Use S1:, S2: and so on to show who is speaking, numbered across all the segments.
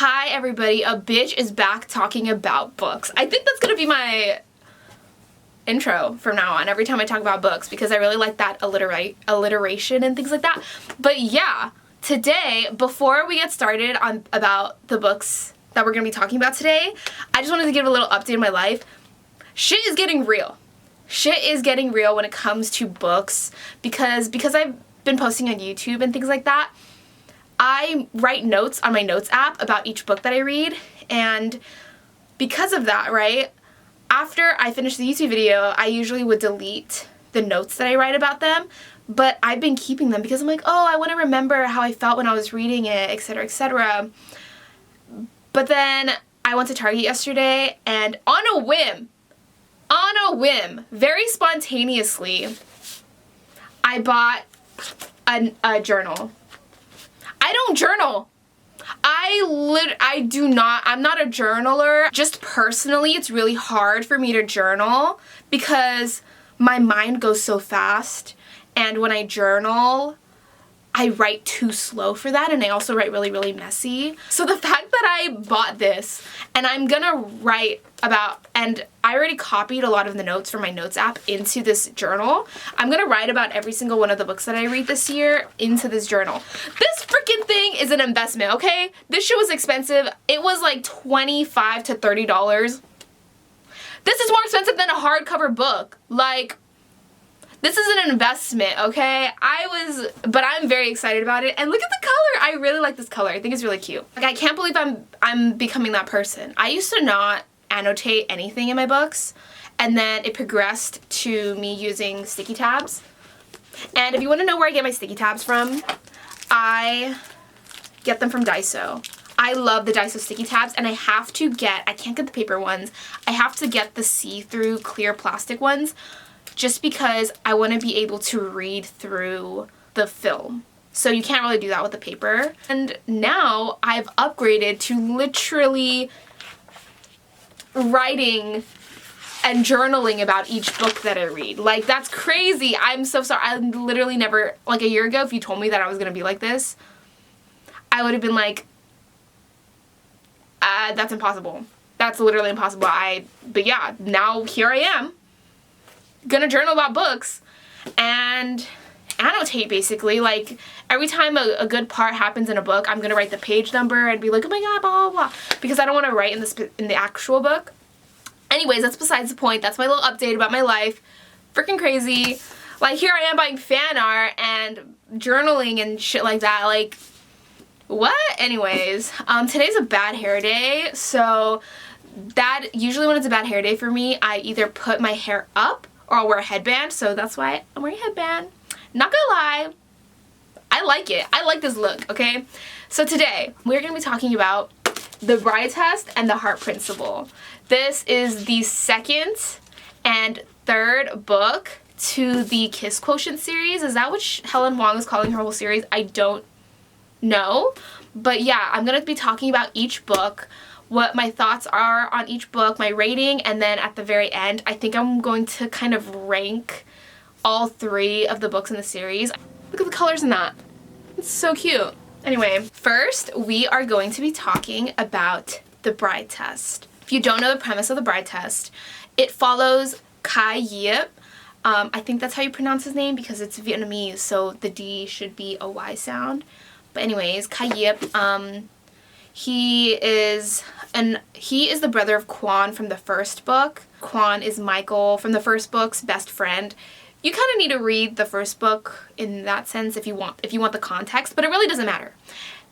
S1: Hi everybody, a bitch is back talking about books. I think that's gonna be my intro from now on, every time I talk about books, because I really like that alliteration and things like that. But yeah, today, before we get started on about the books that we're gonna be talking about today, I just wanted to give a little update in my life. Shit is getting real. Shit is getting real when it comes to books, because I've been posting on YouTube and things like that. I write notes on my notes app about each book that I read, and because of that, right, after I finish the YouTube video, I usually would delete the notes that I write about them, but I've been keeping them because I'm like, oh, I want to remember how I felt when I was reading it, etc., etc. But then I went to Target yesterday, and on a whim, very spontaneously, I bought a journal. I don't journal. I'm not a journaler. Just personally, it's really hard for me to journal because my mind goes so fast, and when I journal, I write too slow for that, and I also write really, really messy. So the fact that I bought this, and I'm gonna write about, and I already copied a lot of the notes from my notes app into this journal. I'm gonna write about every single one of the books that I read this year into this journal. This freaking thing is an investment, okay? This shit was expensive. It was like $25 to $30. This is more expensive than a hardcover book. Like, this is an investment, okay? But I'm very excited about it. And look at the color. I really like this color. I think it's really cute. Like, I can't believe I'm becoming that person. I used to not annotate anything in my books, and then it progressed to me using sticky tabs. And if you want to know where I get my sticky tabs from, I get them from Daiso. I love the Daiso sticky tabs, and I can't get the paper ones. I have to get the see-through clear plastic ones, just because I want to be able to read through the film. So you can't really do that with the paper. And now I've upgraded to literally writing and journaling about each book that I read. Like, that's crazy. I'm so sorry. I literally never, like a year ago, if you told me that I was going to be like this, I would have been like, that's impossible. That's literally impossible. But yeah, now here I am, gonna journal about books and annotate, basically. Like, every time a good part happens in a book, I'm gonna write the page number and be like, oh my god, blah blah blah, because I don't want to write in the actual book. Anyways, that's besides the point. That's my little update about my life. Freaking crazy. Like, here I am buying fan art and journaling and shit like that. Like, what? Anyways, today's a bad hair day, so that usually when it's a bad hair day for me, I either put my hair up or I'll wear a headband, so that's why I'm wearing a headband. Not gonna lie, I like it. I like this look, okay? So today, we're gonna be talking about the Bride Test and the Heart Principle. This is the second and third book to the Kiss Quotient series. Is that what Helen Wong is calling her whole series? I don't know. But yeah, I'm gonna be talking about each book, what my thoughts are on each book, my rating, and then at the very end, I think I'm going to kind of rank all three of the books in the series. Look at the colors in that. It's so cute. Anyway, first we are going to be talking about the Bride Test. If you don't know the premise of the Bride Test, it follows Kai Yip. I think that's how you pronounce his name because it's Vietnamese, so the D should be a Y sound. But anyways, Kai Yip, he is the brother of Kwan from the first book. Kwan is Michael from the first book's best friend. You kind of need to read the first book in that sense if you want the context, but it really doesn't matter.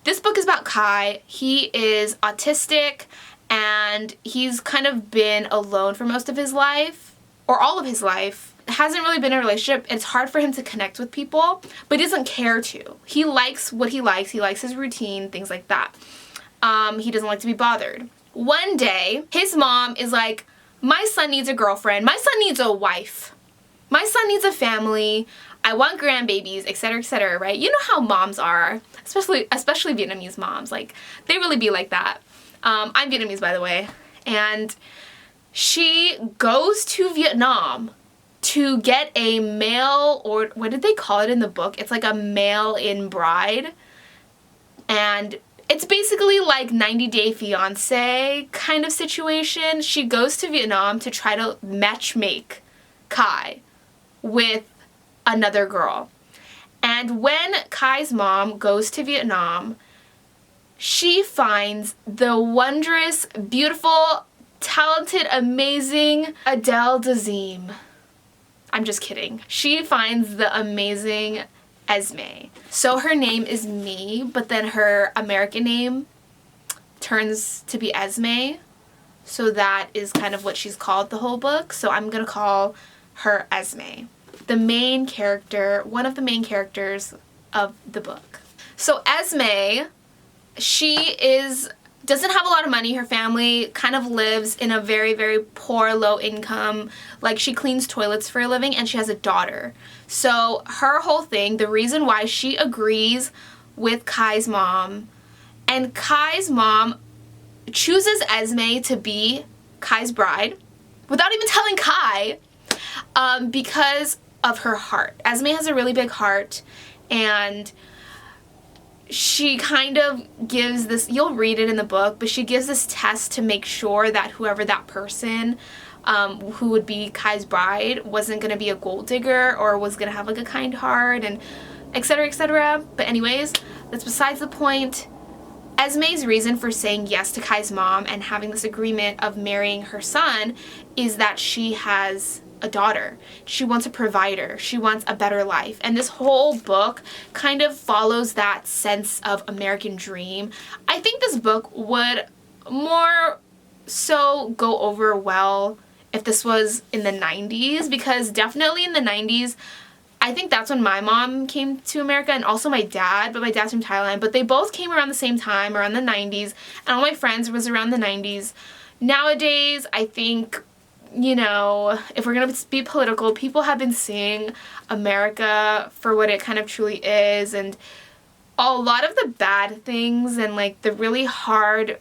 S1: This book is about Kai. He is autistic, and he's kind of been alone for most of his life, or all of his life. Hasn't really been in a relationship. It's hard for him to connect with people, but he doesn't care to. He likes what he likes. He likes his routine, things like that. He doesn't like to be bothered. One day, his mom is like, my son needs a girlfriend. My son needs a wife. My son needs a family. I want grandbabies, etc., right? You know how moms are, especially Vietnamese moms. Like, they really be like that. I'm Vietnamese, by the way. And she goes to Vietnam to get a mail, or what did they call it in the book? It's like a mail-in bride. And It's basically like 90 Day Fiancé kind of situation. She goes to Vietnam to try to matchmake Kai with another girl. And when Kai's mom goes to Vietnam, she finds the wondrous, beautiful, talented, amazing Adele Dazeem. I'm just kidding. She finds the amazing Esme. So her name is Me, but then her American name turns to be Esme. So that is kind of what she's called the whole book. So I'm gonna call her Esme. The main character, one of the main characters of the book. So Esme, doesn't have a lot of money. Her family kind of lives in a very, very poor, low income, like she cleans toilets for a living, and she has a daughter. So her whole thing, the reason why she agrees with Kai's mom, and Kai's mom chooses Esme to be Kai's bride without even telling Kai, because of her heart. Esme has a really big heart, and she kind of gives this, you'll read it in the book, but she gives this test to make sure that whoever that person who would be Kai's bride wasn't going to be a gold digger or was going to have like a kind heart, and etc, etc. But anyways, that's besides the point. Esme's reason for saying yes to Kai's mom and having this agreement of marrying her son is that she has a daughter. She wants a provider. She wants a better life. And this whole book kind of follows that sense of American dream. I think this book would more so go over well if this was in the 90s, because definitely in the 90s, I think that's when my mom came to America, and also my dad, but my dad's from Thailand, but they both came around the same time, around the 90s, and all my friends was around the 90s. Nowadays, I think, you know, if we're going to be political, people have been seeing America for what it kind of truly is, and a lot of the bad things and like the really hard,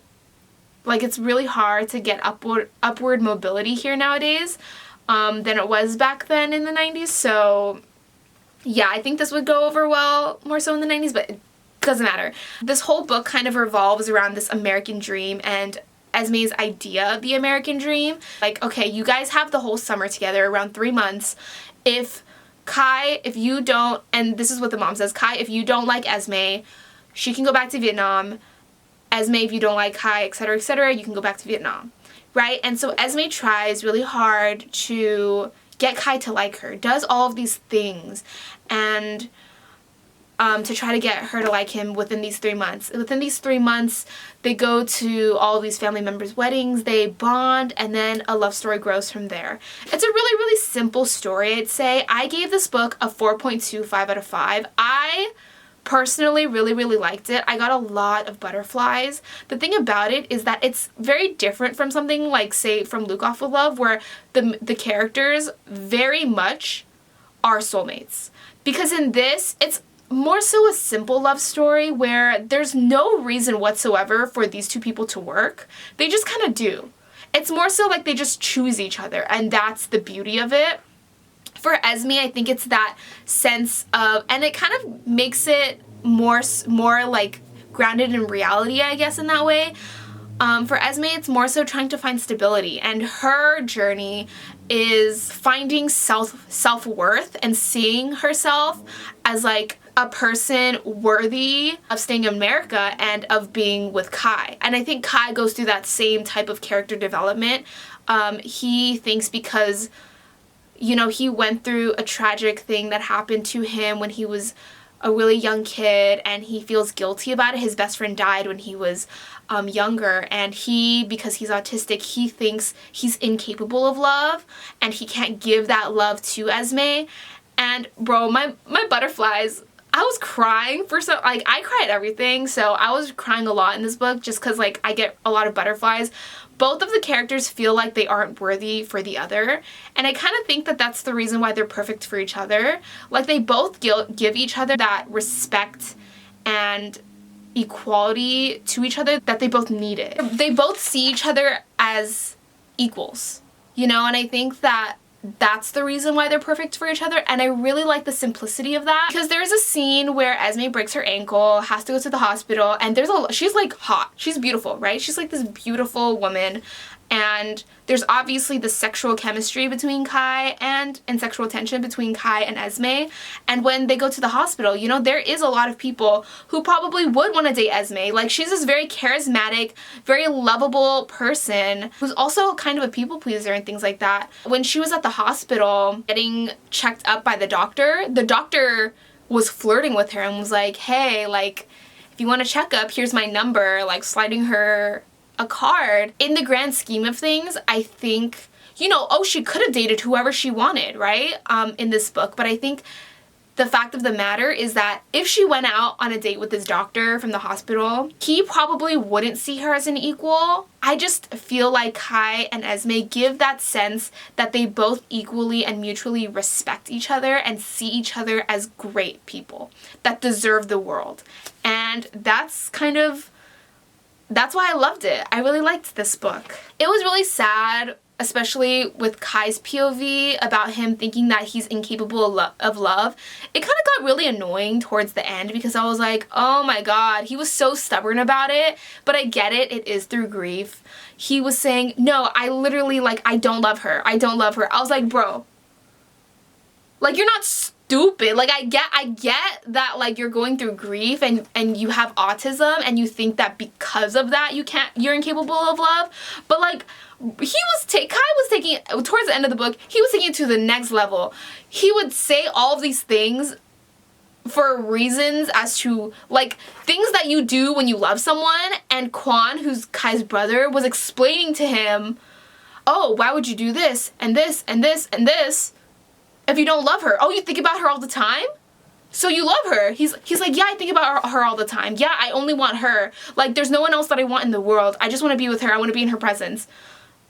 S1: like it's really hard to get upward mobility here nowadays than it was back then in the 90s. So yeah, I think this would go over well more so in the 90s, but it doesn't matter. This whole book kind of revolves around this American dream and Esme's idea of the American dream. Like, okay, you guys have the whole summer together, around 3 months. If you don't, and this is what the mom says, Kai, if you don't like Esme, she can go back to Vietnam. Esme, if you don't like Kai, etc., you can go back to Vietnam, right? And so Esme tries really hard to get Kai to like her, does all of these things, and to try to get her to like him within these 3 months. Within these 3 months, they go to all of these family members' weddings, they bond, and then a love story grows from there. It's a really, really simple story, I'd say. I gave this book a 4.25 out of 5. I personally really, really liked it. I got a lot of butterflies. The thing about it is that it's very different from something like, say, from Luke Off with Love, where the characters very much are soulmates. Because in this, it's more so a simple love story where there's no reason whatsoever for these two people to work. They just kind of do. It's more so like they just choose each other, and that's the beauty of it. For Esme, I think it's that sense of, and it kind of makes it more like grounded in reality, I guess, in that way. For Esme, it's more so trying to find stability, and her journey is finding self-worth and seeing herself as like a person worthy of staying in America and of being with Kai. And I think Kai goes through that same type of character development. He thinks because, you know, he went through a tragic thing that happened to him when he was a really young kid, and he feels guilty about it. His best friend died when he was younger, and because he's autistic, he thinks he's incapable of love, and he can't give that love to Esme. And bro, my butterflies, I was crying I cry at everything, so I was crying a lot in this book just because, like, I get a lot of butterflies. Both of the characters feel like they aren't worthy for the other, and I kind of think that that's the reason why they're perfect for each other. Like, they both give each other that respect and equality to each other that they both needed. They both see each other as equals, you know, and I think that that's the reason why they're perfect for each other, and I really like the simplicity of that, because there's a scene where Esme breaks her ankle, has to go to the hospital, and she's like hot, she's beautiful, right? She's like this beautiful woman, and there's obviously the sexual chemistry between Kai and sexual tension between Kai and Esme, and when they go to the hospital, you know, there is a lot of people who probably would want to date Esme. Like, she's this very charismatic, very lovable person who's also kind of a people pleaser and things like that. When she was at the hospital getting checked up by the doctor was flirting with her and was like, hey, like, if you want a checkup, here's my number, like sliding her a card. In the grand scheme of things, I think, you know, oh, she could have dated whoever she wanted, right? In this book, but I think the fact of the matter is that if she went out on a date with this doctor from the hospital, he probably wouldn't see her as an equal. I just feel like Kai and Esme give that sense that they both equally and mutually respect each other and see each other as great people that deserve the world. And that's why I loved it. I really liked this book. It was really sad, especially with Kai's POV, about him thinking that he's incapable of love. It kind of got really annoying towards the end because I was like, oh my god, he was so stubborn about it, but I get it, it is through grief. He was saying, no, I literally, like, I don't love her. I don't love her. I was like, bro, like, you're not stupid. Like, I get that, like, you're going through grief and you have autism and you think that because of that you're incapable of love, but like, Kai was taking, towards the end of the book, he was taking it to the next level. He would say all of these things for reasons as to, like, things that you do when you love someone, and Kwon, who's Kai's brother, was explaining to him, oh, why would you do this and this and this and this if you don't love her? Oh, you think about her all the time? So you love her. He's like, yeah, I think about her all the time. Yeah, I only want her. Like, there's no one else that I want in the world. I just want to be with her. I want to be in her presence.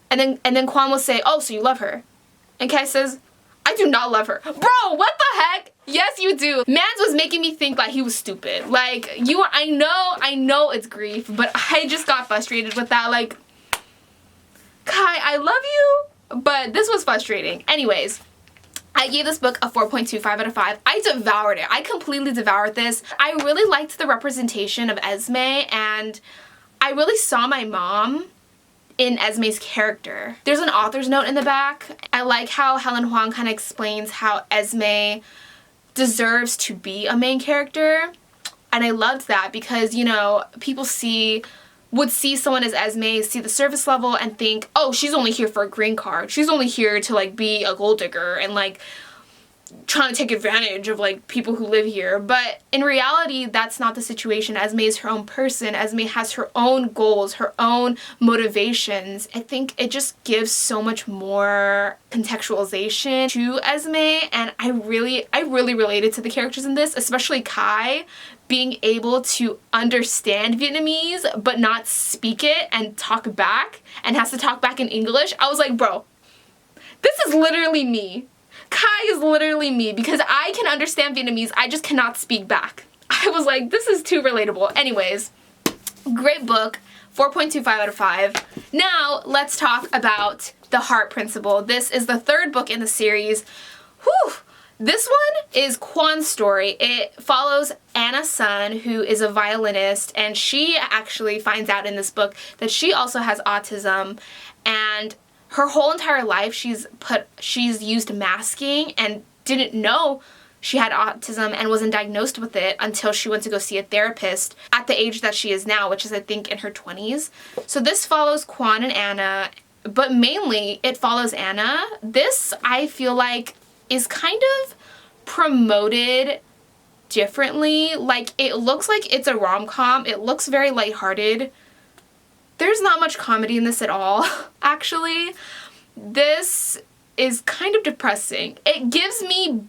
S1: And then Kwon will say, oh, so you love her. And Kai says, I do not love her. Bro, what the heck? Yes, you do. Mans was making me think that he was stupid. Like, I know it's grief, but I just got frustrated with that. Like, Kai, I love you, but this was frustrating. Anyways, I gave this book a 4.25 out of 5. I devoured it. I completely devoured this. I really liked the representation of Esme, and I really saw my mom in Esme's character. There's an author's note in the back. I like how Helen Huang kind of explains how Esme deserves to be a main character, and I loved that because, you know, people would see someone as Esme, see the surface level and think, oh, she's only here for a green card. She's only here to, like, be a gold digger and, like, trying to take advantage of, like, people who live here. But in reality, that's not the situation. Esme is her own person. Esme has her own goals, her own motivations. I think it just gives so much more contextualization to Esme, and I really related to the characters in this, especially Kai being able to understand Vietnamese but not speak it and talk back, and has to talk back in English. I was like, bro, this is literally me. Kai is literally me, because I can understand Vietnamese, I just cannot speak back. I was like, this is too relatable. Anyways, great book, 4.25 out of 5. Now, let's talk about The Heart Principle. This is the third book in the series. Whew! This one is Kwon's story. It follows Anna Sun, who is a violinist, and she actually finds out in this book that she also has autism, and her whole entire life she's used masking and didn't know she had autism and wasn't diagnosed with it until she went to go see a therapist at the age that she is now, which is, I think, in her 20s. So this follows Kwon and Anna, but mainly it follows Anna. This, I feel like, is kind of promoted differently. Like, it looks like it's a rom-com. It looks very lighthearted. There's not much comedy in this at all, actually. This is kind of depressing. It gives me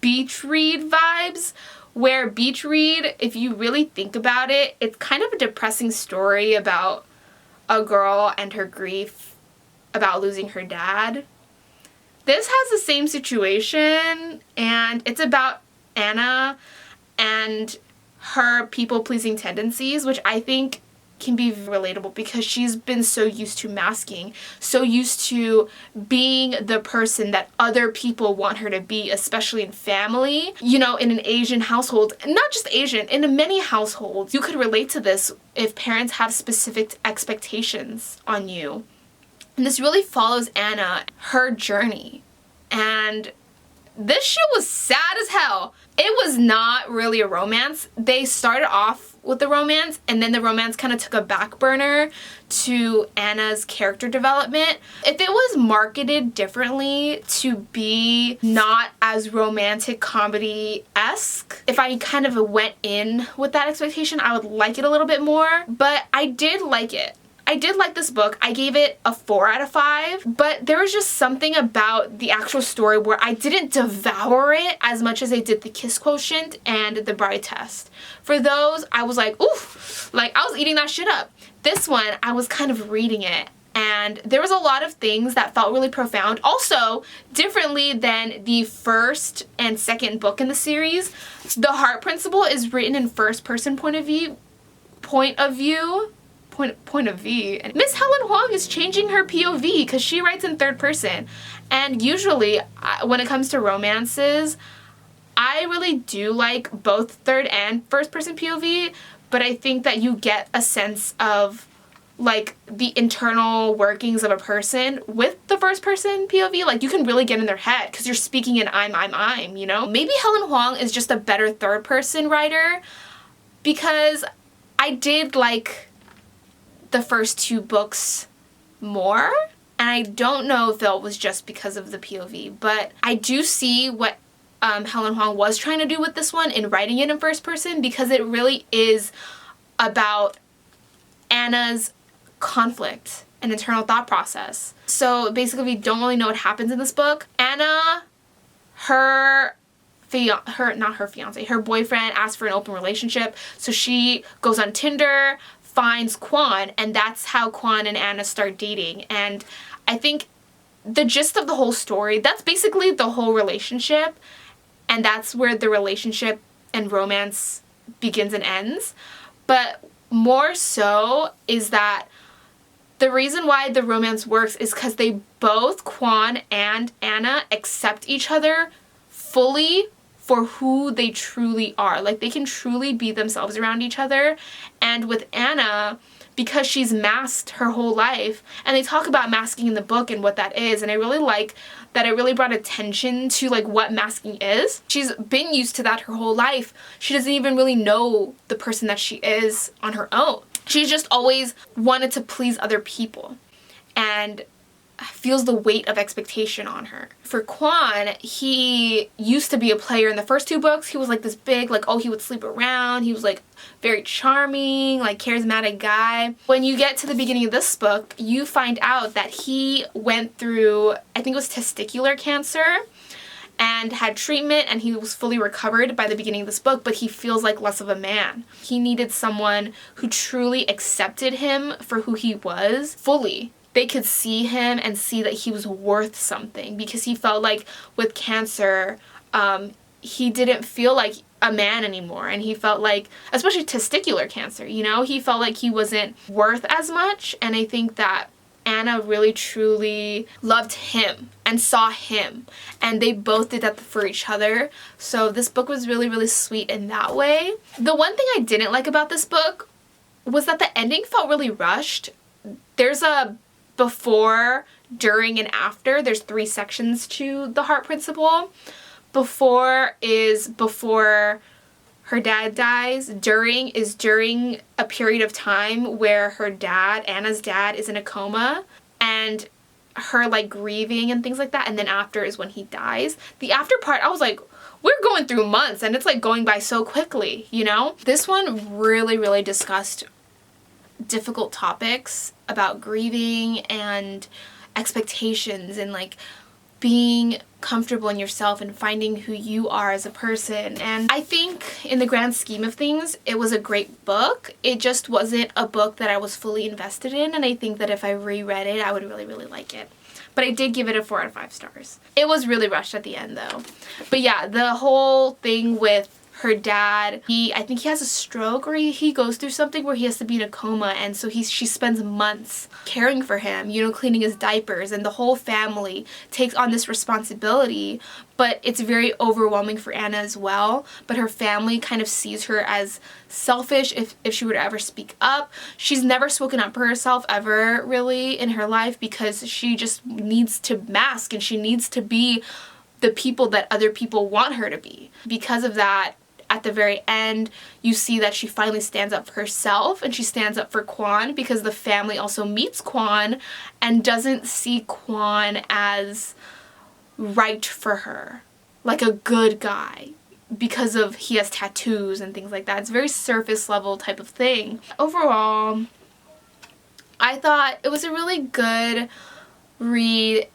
S1: Beach Read vibes, where Beach Read, if you really think about it, it's kind of a depressing story about a girl and her grief about losing her dad. This has the same situation, and it's about Anna and her people-pleasing tendencies, which I think can be relatable because she's been so used to masking, so used to being the person that other people want her to be, especially in family. You know, in an Asian household, not just Asian, in many households, you could relate to this if parents have specific expectations on you. And this really follows Anna, her journey. And this shit was sad as hell. It was not really a romance. They started off with the romance, and then the romance kind of took a back burner to Anna's character development. If it was marketed differently to be not as romantic comedy-esque, if I kind of went in with that expectation, I would like it a little bit more. But I did like it. I did like this book. I gave it a 4 out of 5, but there was just something about the actual story where I didn't devour it as much as I did The Kiss Quotient and The Bride Test. For those, I was like, oof, like I was eating that shit up. This one, I was kind of reading it, and there was a lot of things that felt really profound. Also, differently than the first and second book in the series, The Heart Principle is written in first-person point of view. And Miss Helen Huang is changing her POV because she writes in third person. And usually, when it comes to romances, I really do like both third and first person POV, but I think that you get a sense of like the internal workings of a person with the first person POV. Like you can really get in their head because you're speaking in I'm, you know? Maybe Helen Huang is just a better third person writer because I did like the first 2 books more, and I don't know if that was just because of the POV, but I do see what Helen Huang was trying to do with this one in writing it in first person, because it really is about Anna's conflict and internal thought process. So basically, we don't really know what happens in this book. Anna, her boyfriend asks for an open relationship, so she goes on Tinder, finds Quan, and that's how Quan and Anna start dating. And I think the gist of the whole story, that's basically the whole relationship, and that's where the relationship and romance begins and ends. But more so is that the reason why the romance works is because they both, Quan and Anna, accept each other fully for who they truly are. Like, they can truly be themselves around each other. And with Anna, because she's masked her whole life, and they talk about masking in the book and what that is, and I really like that it really brought attention to like what masking is. She's been used to that her whole life. She doesn't even really know the person that she is on her own. She's just always wanted to please other people and feels the weight of expectation on her. For Quan, he used to be a player in the first 2 books. He was like this big, like, oh, he would sleep around. He was like very charming, like charismatic guy. When you get to the beginning of this book, you find out that he went through, I think it was testicular cancer, and had treatment, and he was fully recovered by the beginning of this book, but he feels like less of a man. He needed someone who truly accepted him for who he was fully. They could see him and see that he was worth something, because he felt like with cancer, he didn't feel like a man anymore, and he felt like, especially testicular cancer, you know, he felt like he wasn't worth as much. And I think that Anna really truly loved him and saw him, and they both did that for each other. So this book was really, really sweet in that way. The one thing I didn't like about this book was that the ending felt really rushed. There's a before, during, and after. There's 3 sections to The Heart Principle. Before is before her dad dies. During is during a period of time where her dad, Anna's dad, is in a coma, and her like grieving and things like that. And then after is when he dies. The after part, I was like, we're going through months and it's like going by so quickly, you know? This one really, really discussed difficult topics about grieving and expectations and like being comfortable in yourself and finding who you are as a person. And I think in the grand scheme of things, it was a great book. It just wasn't a book that I was fully invested in, and I think that if I reread it, I would really, really like it. But I did give it a 4 out of 5 stars. It was really rushed at the end though. But yeah, the whole thing with her dad, I think he has a stroke, or he goes through something where he has to be in a coma, and so she spends months caring for him, you know, cleaning his diapers, and the whole family takes on this responsibility. But it's very overwhelming for Anna as well. But her family kind of sees her as selfish if she were to ever speak up. She's never spoken up for herself ever, really, in her life, because she just needs to mask, and she needs to be the people that other people want her to be. Because of that, at the very end, you see that she finally stands up for herself, and she stands up for Kwon, because the family also meets Kwon and doesn't see Kwon as right for her, like a good guy, because of he has tattoos and things like that. It's a very surface level type of thing. Overall, I thought it was a really good read.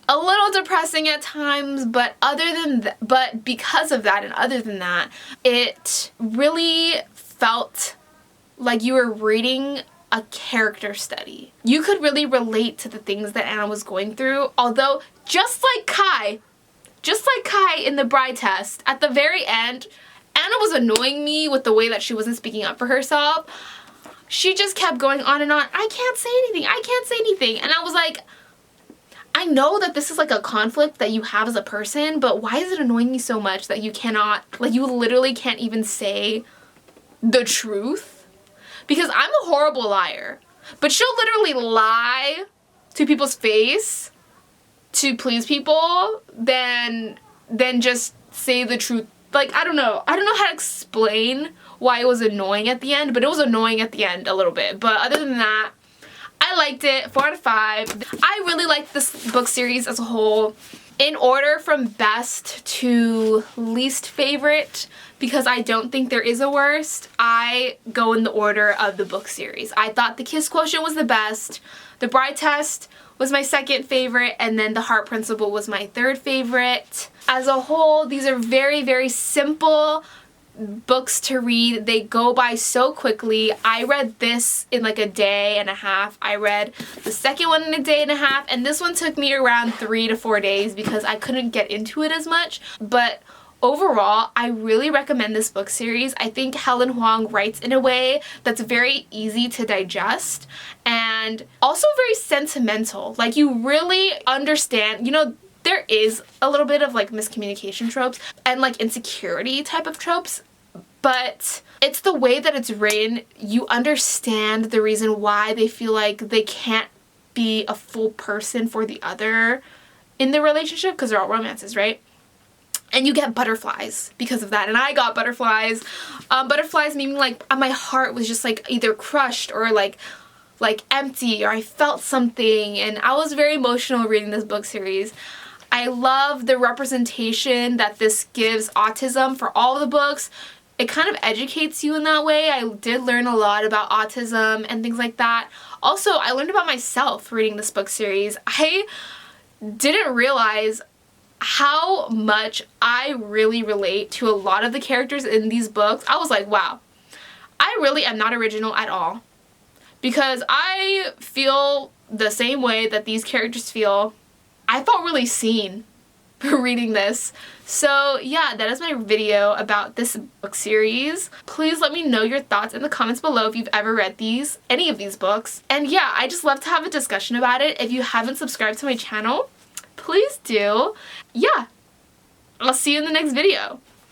S1: A little depressing at times, but because of that and other than that, it really felt like you were reading a character study. You could really relate to the things that Anna was going through, although just like Kai in the bride test, at the very end, Anna was annoying me with the way that she wasn't speaking up for herself. She just kept going on and on. I can't say anything. I can't say anything. And I was like, I know that this is like a conflict that you have as a person, but why is it annoying me so much that you cannot, like, you literally can't even say the truth? Because I'm a horrible liar, but she'll literally lie to people's face to please people than just say the truth. Like, I don't know how to explain why it was annoying at the end, but it was annoying at the end a little bit. But other than that, I liked it. 4 out of 5. I really liked this book series as a whole. In order from best to least favorite, because I don't think there is a worst, I go in the order of the book series. I thought The Kiss Quotient was the best, The Bride Test was my second favorite, and then The Heart Principle was my third favorite. As a whole, these are very, very simple books to read. They go by so quickly. I read this in like a day and a half. I read the second one in a day and a half, and this one took me around 3 to 4 days because I couldn't get into it as much. But overall, I really recommend this book series. I think Helen Huang writes in a way that's very easy to digest and also very sentimental. Like, you really understand, you know, there is a little bit of like miscommunication tropes and like insecurity type of tropes, but it's the way that it's written. You understand the reason why they feel like they can't be a full person for the other in the relationship, because they're all romances, right? And you get butterflies because of that. And I got butterflies. Butterflies meaning like my heart was just like either crushed or like empty, or I felt something, and I was very emotional reading this book series. I love the representation that this gives autism for all the books. It kind of educates you in that way. I did learn a lot about autism and things like that. Also, I learned about myself reading this book series. I didn't realize how much I really relate to a lot of the characters in these books. I was like, wow, I really am not original at all, because I feel the same way that these characters feel. I felt really seen reading this. So yeah, that is my video about this book series. Please let me know your thoughts in the comments below if you've ever read any of these books. And yeah, I just love to have a discussion about it. If you haven't subscribed to my channel, please do. Yeah, I'll see you in the next video.